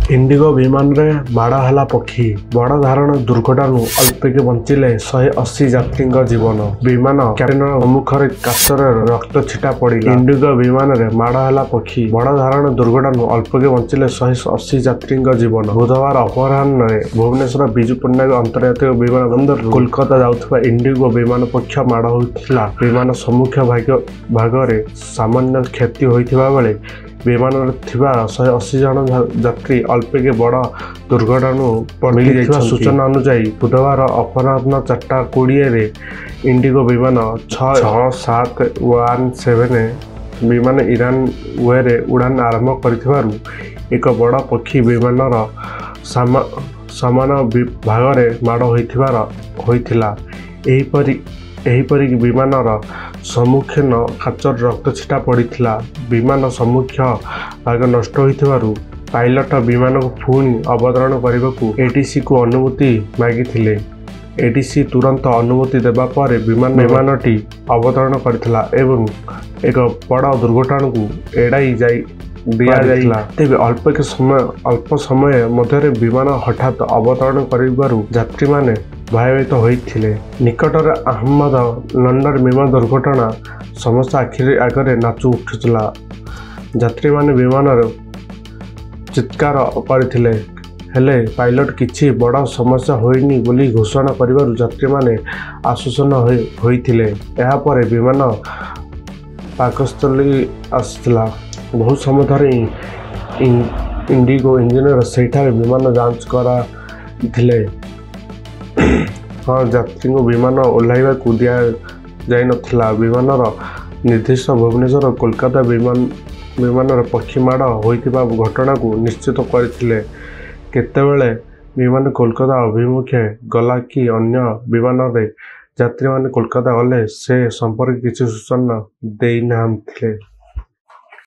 Indigo विमान रे माड़ हला पक्षी बड़ धारण दुर्घटना अल्पके बंचिले 180 यात्री जीवन। विमान कैप्टेन सम्मुखर काचर रक्त छिटा पड़ा। इंडिगो विमान रे माड़ हला पक्षी बड़ धारण दुर्घटना अल्पके बंचिले 180 यात्री जीवन। बुधवार अपराह्न भुवनेश्वर बिजू पट्टनायक अंतर्जातीय विमान बंदर कोलकाता जाउथबा इंडिगो विमान पक्ष माड़ होइथिला। विमान सम्मुख भागरे सामान्य क्षति होइथिबा बेले विमान थिबा 180 जन यात्री अल्पके बड़ दुर्घटना मिली सूचना अनुसार बुधवार अपराह्न 4:20 इंडिगो विमान 6717 विमान इरान वे उड़ान आरंभ कर एक बड़ पक्षी विमानर सामान भागरे माड़ होइथिला। एहीपरि विमानर सम्मुखीन काचर रक्त छिटा पड़ा। विमान सम्मुख भाग नष्ट होइथिबारु पायलट विमान को पुणी अवतरण करने को एटीसी को अनुमति मागिथिले। एटीसी तुरंत अनुमति देबा पर विमानटी अवतरण करथिला एवं एक बड़ दुर्घटना को एड़ाई दिया जाइला। तेबे अल्प समय मध्य विमान हठात अवतरण करिबारु यात्री माने भयभीत होइथिले। निकटर अहमद लंडन विमान दुर्घटना समस्त आखिरी आगरे नाचु उठुला। यात्री माने विमान चित्कार करथिले हेले पायलट किछि बड़ समस्या होइनी बोली घोषणा करिबारु यात्री माने आश्वासन होइथिले। एहा परे विमान पाकस्थली आसिथिला। बहुत समय धरि इंडिगो इंजीनियर सेठारे विमान जांच कराइथिले। हाँ, यात्री को विमान ओह्लाइबा दिया जाई नथिला। विमानर निर्दिष्ट भुवनेश्वर कोलकाता विमानर पक्षी माड़ होइतिबा घटना को निश्चित करथिले। केतेबेले विमान कोलकाता अभिमुखे गला कि अन्य विमान रे यात्री माने कोलकाता गले से संपर्क किछि सूचना देई नाथिले।